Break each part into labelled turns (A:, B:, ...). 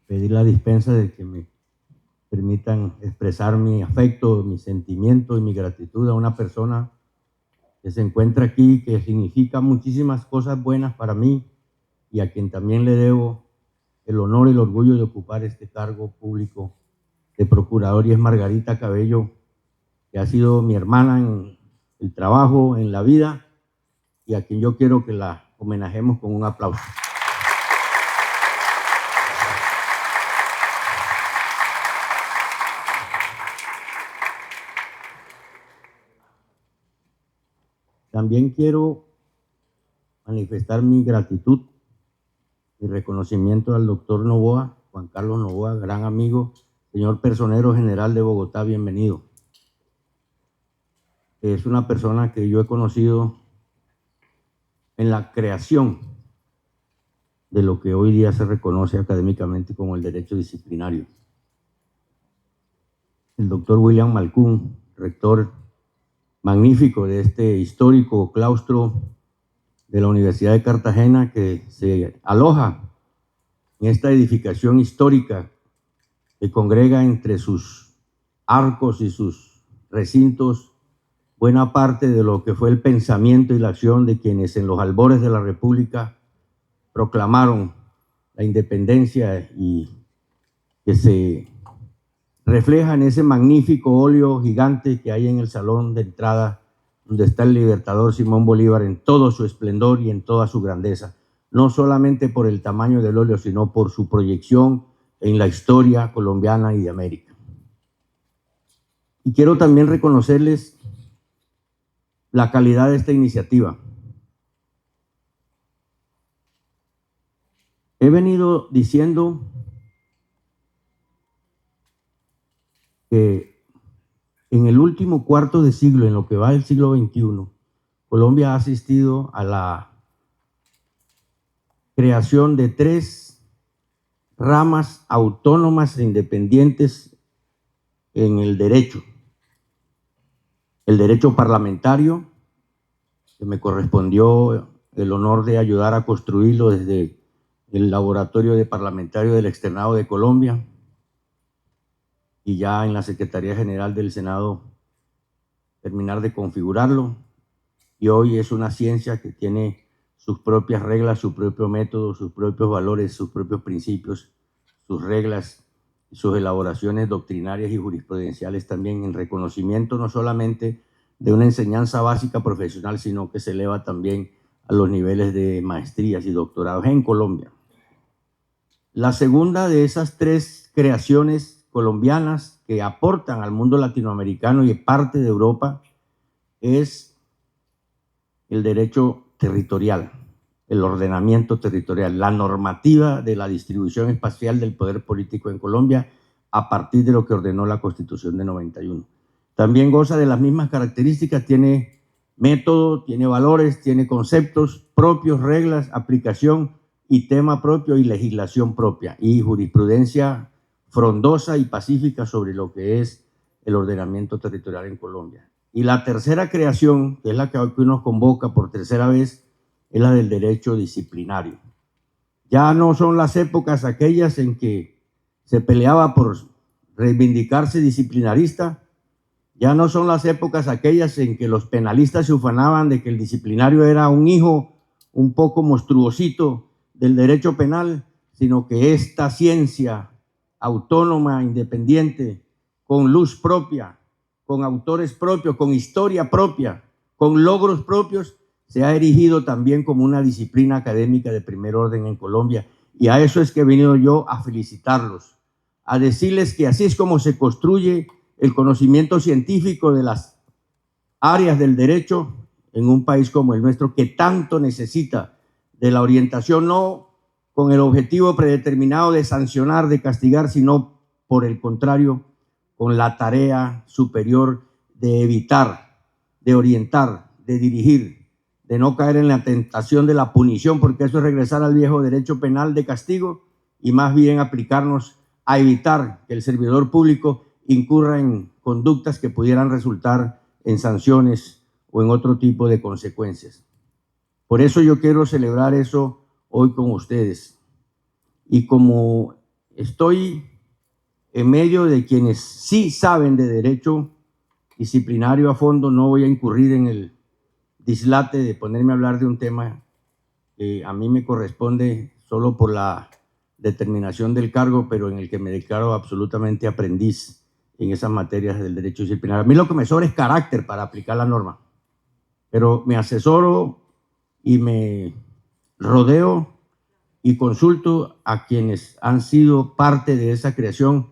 A: pedir la dispensa de que me permitan expresar mi afecto, mi sentimiento y mi gratitud a una persona que se encuentra aquí, que significa muchísimas cosas buenas para mí y a quien también le debo el honor y el orgullo de ocupar este cargo público de procurador, y es Margarita Cabello, que ha sido mi hermana en el trabajo, en la vida, y a quien yo quiero que la homenajemos con un aplauso. También quiero manifestar mi gratitud y reconocimiento al doctor Novoa, Juan Carlos Novoa, gran amigo, señor Personero General de Bogotá, bienvenido. Es una persona que yo he conocido en la creación de lo que hoy día se reconoce académicamente como el derecho disciplinario. El doctor William Malcún, rector magnífico de este histórico claustro de la Universidad de Cartagena, que se aloja en esta edificación histórica que congrega entre sus arcos y sus recintos buena parte de lo que fue el pensamiento y la acción de quienes en los albores de la República proclamaron la independencia, y que se refleja en ese magnífico óleo gigante que hay en el salón de entrada, donde está el libertador Simón Bolívar en todo su esplendor y en toda su grandeza, no solamente por el tamaño del óleo, sino por su proyección en la historia colombiana y de América. Y quiero también reconocerles la calidad de esta iniciativa. He venido diciendo que en el último cuarto de siglo, en lo que va del siglo XXI, Colombia ha asistido a la creación de 3 ramas autónomas e independientes en el derecho. El derecho parlamentario, que me correspondió el honor de ayudar a construirlo desde el laboratorio de parlamentario del Externado de Colombia, y ya en la Secretaría General del Senado terminar de configurarlo, y hoy es una ciencia que tiene sus propias reglas, su propio método, sus propios valores, sus propios principios, sus reglas, sus elaboraciones doctrinarias y jurisprudenciales también, en reconocimiento no solamente de una enseñanza básica profesional, sino que se eleva también a los niveles de maestrías y doctorados en Colombia. La segunda de esas 3 creaciones colombianas que aportan al mundo latinoamericano y parte de Europa es el derecho territorial, el ordenamiento territorial, la normativa de la distribución espacial del poder político en Colombia a partir de lo que ordenó la Constitución de 91. También goza de las mismas características, tiene método, tiene valores, tiene conceptos propios, reglas, aplicación y tema propio y legislación propia y jurisprudencia frondosa y pacífica sobre lo que es el ordenamiento territorial en Colombia. Y la tercera creación, que es la que hoy nos convoca por tercera vez, es la del derecho disciplinario. Ya no son las épocas aquellas en que se peleaba por reivindicarse disciplinarista, ya no son las épocas aquellas en que los penalistas se ufanaban de que el disciplinario era un hijo un poco monstruosito del derecho penal, sino que esta ciencia autónoma, independiente, con luz propia, con autores propios, con historia propia, con logros propios, se ha erigido también como una disciplina académica de primer orden en Colombia. Y a eso es que he venido yo a felicitarlos, a decirles que así es como se construye el conocimiento científico de las áreas del derecho en un país como el nuestro, que tanto necesita de la orientación, no con el objetivo predeterminado de sancionar, de castigar, sino por el contrario, con la tarea superior de evitar, de orientar, de dirigir, de no caer en la tentación de la punición, porque eso es regresar al viejo derecho penal de castigo, y más bien aplicarnos a evitar que el servidor público incurra en conductas que pudieran resultar en sanciones o en otro tipo de consecuencias. Por eso yo quiero celebrar eso hoy con ustedes. Y como estoy en medio de quienes sí saben de derecho disciplinario a fondo. No voy a incurrir en el dislate de ponerme a hablar de un tema que a mí me corresponde solo por la determinación del cargo, pero en el que me declaro absolutamente aprendiz en esas materias del derecho disciplinario. A mí lo que me sobra es carácter para aplicar la norma, pero me asesoro y me rodeo y consulto a quienes han sido parte de esa creación,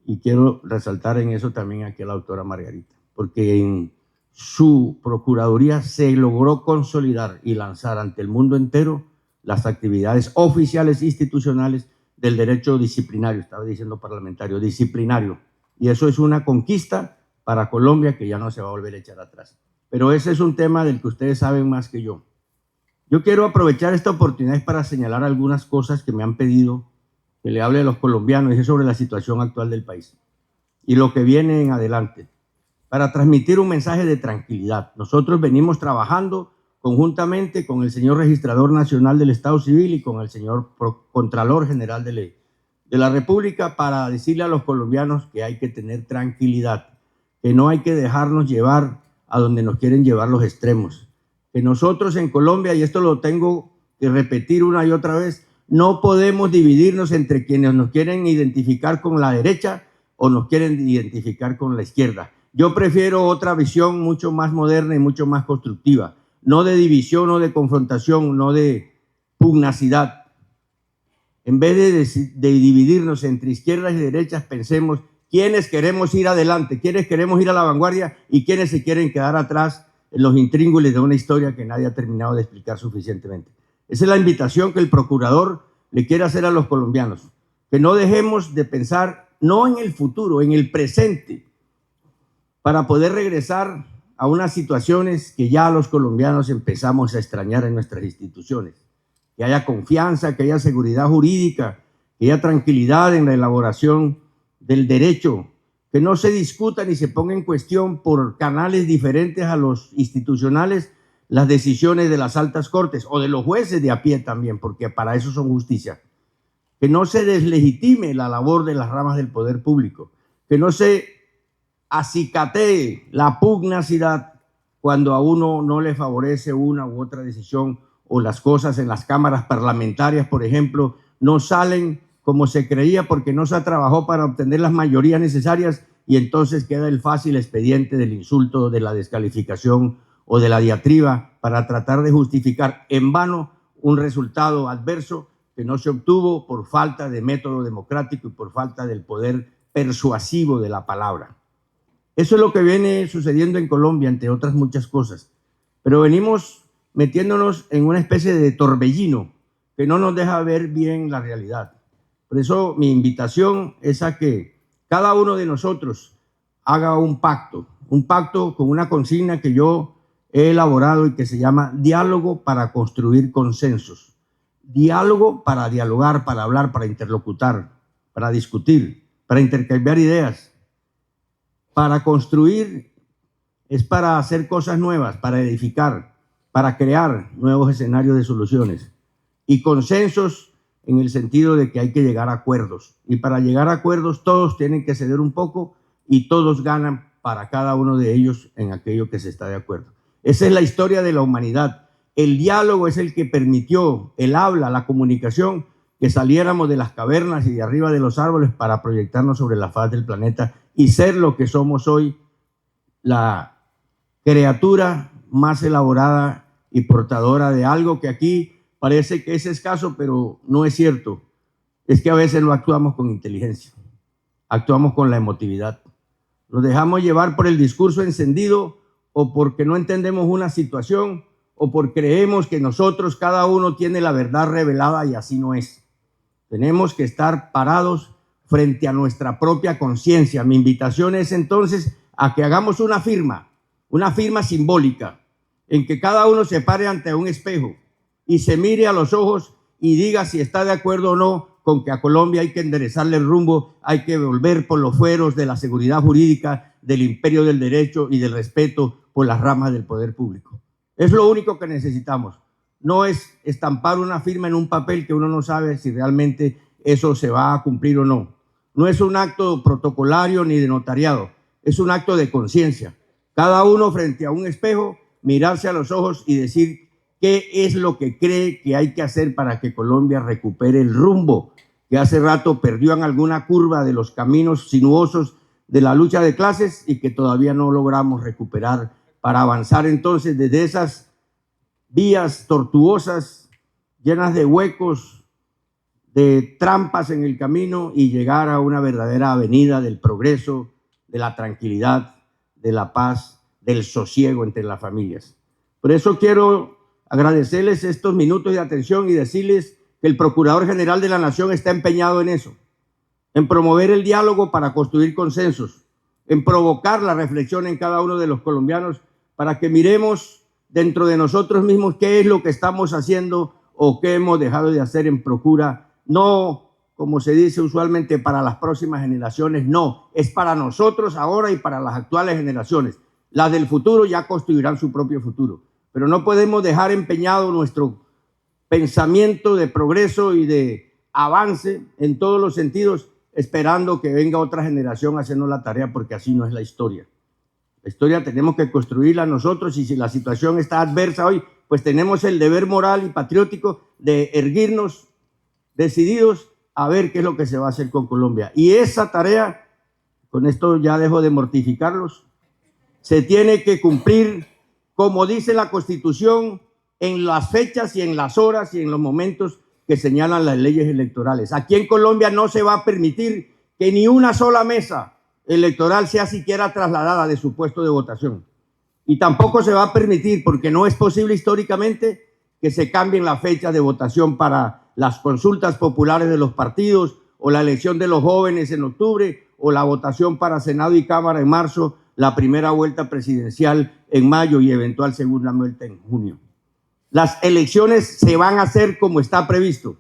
A: y quiero resaltar en eso también aquí a la doctora Margarita, porque en su procuraduría se logró consolidar y lanzar ante el mundo entero las actividades oficiales institucionales del derecho disciplinario, estaba diciendo parlamentario, disciplinario, y eso es una conquista para Colombia que ya no se va a volver a echar atrás. Pero ese es un tema del que ustedes saben más que yo. Yo quiero aprovechar esta oportunidad para señalar algunas cosas que me han pedido que le hable a los colombianos, y es sobre la situación actual del país y lo que viene en adelante, para transmitir un mensaje de tranquilidad. Nosotros venimos trabajando conjuntamente con el señor Registrador Nacional del Estado Civil y con el señor Contralor General de la República para decirle a los colombianos que hay que tener tranquilidad, que no hay que dejarnos llevar a donde nos quieren llevar los extremos, que nosotros en Colombia, y esto lo tengo que repetir una y otra vez, no podemos dividirnos entre quienes nos quieren identificar con la derecha o nos quieren identificar con la izquierda. Yo prefiero otra visión mucho más moderna y mucho más constructiva, no de división, no de confrontación, no de pugnacidad. En vez de dividirnos entre izquierdas y derechas, pensemos quiénes queremos ir adelante, quiénes queremos ir a la vanguardia y quiénes se quieren quedar atrás en los intríngulis de una historia que nadie ha terminado de explicar suficientemente. Esa es la invitación que el procurador le quiere hacer a los colombianos, que no dejemos de pensar no en el futuro, en el presente, para poder regresar a unas situaciones que ya los colombianos empezamos a extrañar en nuestras instituciones. Que haya confianza, que haya seguridad jurídica, que haya tranquilidad en la elaboración del derecho, que no se discuta ni se ponga en cuestión por canales diferentes a los institucionales las decisiones de las altas cortes o de los jueces de a pie también, porque para eso son justicia. Que no se deslegitime la labor de las ramas del poder público, que no se acicatee la pugnacidad cuando a uno no le favorece una u otra decisión, o las cosas en las cámaras parlamentarias, por ejemplo, no salen como se creía porque no se trabajó para obtener las mayorías necesarias, y entonces queda el fácil expediente del insulto, de la descalificación o de la diatriba para tratar de justificar en vano un resultado adverso que no se obtuvo por falta de método democrático y por falta del poder persuasivo de la palabra. Eso es lo que viene sucediendo en Colombia, entre otras muchas cosas. Pero venimos metiéndonos en una especie de torbellino que no nos deja ver bien la realidad. Por eso mi invitación es a que cada uno de nosotros haga un pacto con una consigna que yo he elaborado y que se llama diálogo para construir consensos. Diálogo para dialogar, para hablar, para interlocutar, para discutir, para intercambiar ideas. Para construir es para hacer cosas nuevas, para edificar, para crear nuevos escenarios de soluciones. Y consensos en el sentido de que hay que llegar a acuerdos. Y para llegar a acuerdos todos tienen que ceder un poco y todos ganan para cada uno de ellos en aquello que se está de acuerdo. Esa es la historia de la humanidad. El diálogo es el que permitió, el habla, la comunicación, que saliéramos de las cavernas y de arriba de los árboles para proyectarnos sobre la faz del planeta y ser lo que somos hoy, la criatura más elaborada y portadora de algo que aquí parece que es escaso, pero no es cierto. Es que a veces no actuamos con inteligencia, actuamos con la emotividad. Nos dejamos llevar por el discurso encendido, o porque no entendemos una situación, o porque creemos que nosotros, cada uno tiene la verdad revelada, y así no es. Tenemos que estar parados frente a nuestra propia conciencia. Mi invitación es entonces a que hagamos una firma simbólica, en que cada uno se pare ante un espejo y se mire a los ojos y diga si está de acuerdo o no con que a Colombia hay que enderezarle el rumbo, hay que volver por los fueros de la seguridad jurídica, del imperio del derecho y del respeto por las ramas del poder público. Es lo único que necesitamos. No es estampar una firma en un papel que uno no sabe si realmente eso se va a cumplir o no. No es un acto protocolario ni de notariado, es un acto de conciencia. Cada uno frente a un espejo, mirarse a los ojos y decir qué es lo que cree que hay que hacer para que Colombia recupere el rumbo que hace rato perdió en alguna curva de los caminos sinuosos de la lucha de clases y que todavía no logramos recuperar para avanzar entonces desde esas vías tortuosas, llenas de huecos, de trampas en el camino y llegar a una verdadera avenida del progreso, de la tranquilidad, de la paz, del sosiego entre las familias. Por eso quiero agradecerles estos minutos de atención y decirles que el Procurador General de la Nación está empeñado en eso, en promover el diálogo para construir consensos, en provocar la reflexión en cada uno de los colombianos para que miremos dentro de nosotros mismos qué es lo que estamos haciendo o qué hemos dejado de hacer en procura, no como se dice usualmente para las próximas generaciones, no, es para nosotros ahora y para las actuales generaciones. Las del futuro ya construirán su propio futuro, pero no podemos dejar empeñado nuestro pensamiento de progreso y de avance en todos los sentidos, esperando que venga otra generación haciendo la tarea, porque así no es la historia. La historia tenemos que construirla nosotros y si la situación está adversa hoy, pues tenemos el deber moral y patriótico de erguirnos decididos a ver qué es lo que se va a hacer con Colombia. Y esa tarea, con esto ya dejo de mortificarlos, se tiene que cumplir, como dice la Constitución, en las fechas y en las horas y en los momentos que señalan las leyes electorales. Aquí en Colombia no se va a permitir que ni una sola mesa electoral sea siquiera trasladada de su puesto de votación. Y tampoco se va a permitir, porque no es posible históricamente, que se cambien las fechas de votación para las consultas populares de los partidos o la elección de los jóvenes en octubre o la votación para Senado y Cámara en marzo, la primera vuelta presidencial en mayo y eventual segunda vuelta en junio. Las elecciones se van a hacer como está previsto,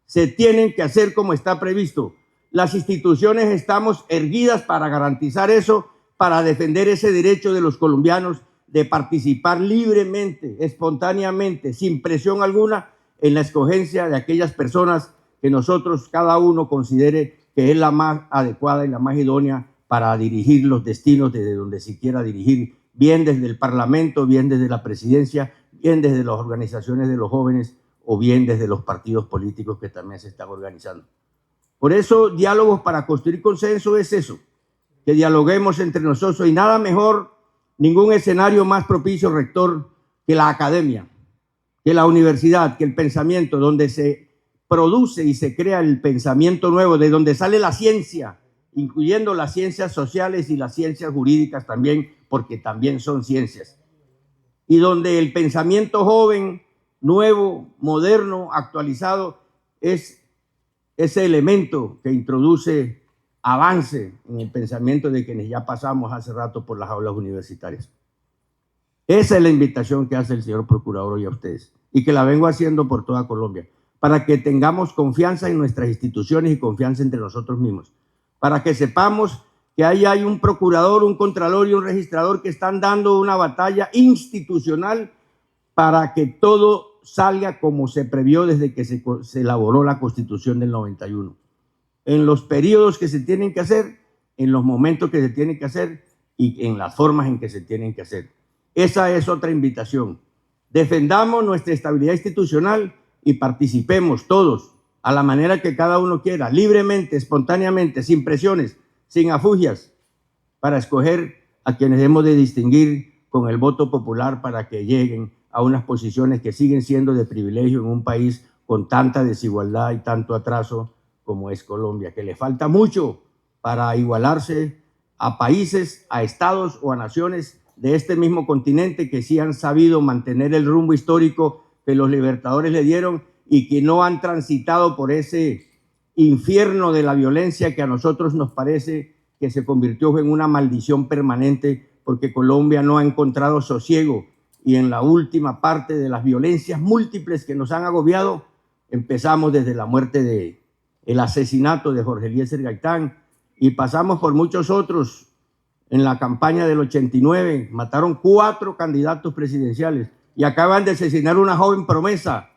A: se tienen que hacer como está previsto. Las instituciones estamos erguidas para garantizar eso, para defender ese derecho de los colombianos de participar libremente, espontáneamente, sin presión alguna en la escogencia de aquellas personas que nosotros, cada uno, considere que es la más adecuada y la más idónea para dirigir los destinos desde donde se quiera dirigir, bien desde el Parlamento, bien desde la presidencia, bien desde las organizaciones de los jóvenes o bien desde los partidos políticos que también se están organizando. Por eso, diálogos para construir consenso es eso, que dialoguemos entre nosotros y nada mejor, ningún escenario más propicio, rector, que la academia, que la universidad, que el pensamiento, donde se produce y se crea el pensamiento nuevo, de donde sale la ciencia, incluyendo las ciencias sociales y las ciencias jurídicas también, porque también son ciencias. Y donde el pensamiento joven, nuevo, moderno, actualizado, es ese elemento que introduce avance en el pensamiento de quienes ya pasamos hace rato por las aulas universitarias. Esa es la invitación que hace el señor Procurador hoy a ustedes y que la vengo haciendo por toda Colombia, para que tengamos confianza en nuestras instituciones y confianza entre nosotros mismos, para que sepamos que ahí hay un procurador, un contralor y un registrador que están dando una batalla institucional para que todo salga como se previó desde que se elaboró la Constitución del 91. En los periodos que se tienen que hacer, en los momentos que se tienen que hacer y en las formas en que se tienen que hacer. Esa es otra invitación. Defendamos nuestra estabilidad institucional y participemos todos a la manera que cada uno quiera, libremente, espontáneamente, sin presiones, sin afugias, para escoger a quienes hemos de distinguir con el voto popular para que lleguen a unas posiciones que siguen siendo de privilegio en un país con tanta desigualdad y tanto atraso como es Colombia, que le falta mucho para igualarse a países, a estados o a naciones de este mismo continente que sí han sabido mantener el rumbo histórico que los libertadores le dieron y que no han transitado por ese infierno de la violencia que a nosotros nos parece que se convirtió en una maldición permanente porque Colombia no ha encontrado sosiego y en la última parte de las violencias múltiples que nos han agobiado, empezamos desde la muerte el asesinato de Jorge Eliezer Gaitán y pasamos por muchos otros. En la campaña del 89 mataron 4 candidatos presidenciales y acaban de asesinar una joven promesa,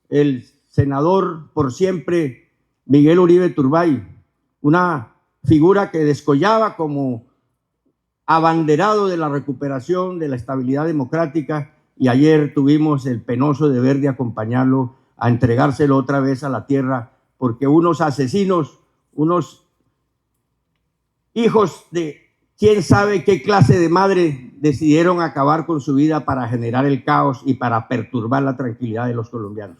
A: el senador por siempre Miguel Uribe Turbay, una figura que descollaba como abanderado de la recuperación de la estabilidad democrática, y ayer tuvimos el penoso deber de acompañarlo a entregárselo otra vez a la tierra, porque unos asesinos, unos hijos de quién sabe qué clase de madre decidieron acabar con su vida para generar el caos y para perturbar la tranquilidad de los colombianos.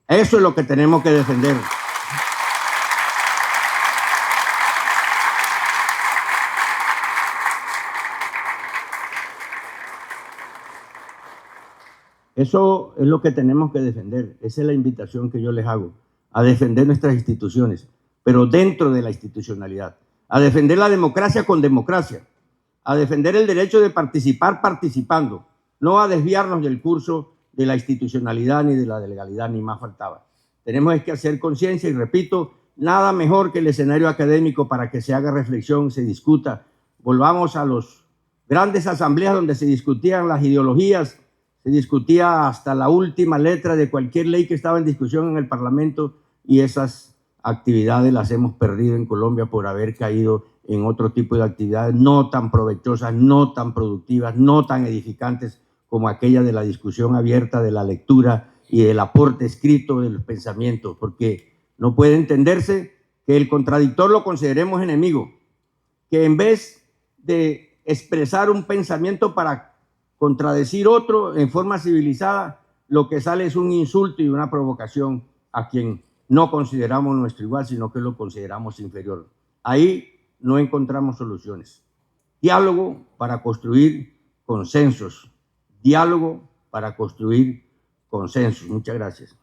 A: Eso es lo que tenemos que defender. Eso es lo que tenemos que defender. Esa es la invitación que yo les hago, a defender nuestras instituciones, pero dentro de la institucionalidad, a defender la democracia con democracia, a defender el derecho de participar participando, no a desviarnos del curso de la institucionalidad ni de la legalidad, ni más faltaba. Tenemos que hacer conciencia y, repito, nada mejor que el escenario académico para que se haga reflexión, se discuta. Volvamos a las grandes asambleas donde se discutían las ideologías, se discutía hasta la última letra de cualquier ley que estaba en discusión en el Parlamento, y esas actividades las hemos perdido en Colombia por haber caído en otro tipo de actividades no tan provechosas, no tan productivas, no tan edificantes como aquella de la discusión abierta, de la lectura y del aporte escrito de los pensamientos, porque no puede entenderse que el contradictor lo consideremos enemigo, que en vez de expresar un pensamiento para contradecir otro en forma civilizada, lo que sale es un insulto y una provocación a quien no consideramos nuestro igual, sino que lo consideramos inferior. Ahí no encontramos soluciones. Diálogo para construir consensos. Diálogo para construir consensos. Muchas gracias.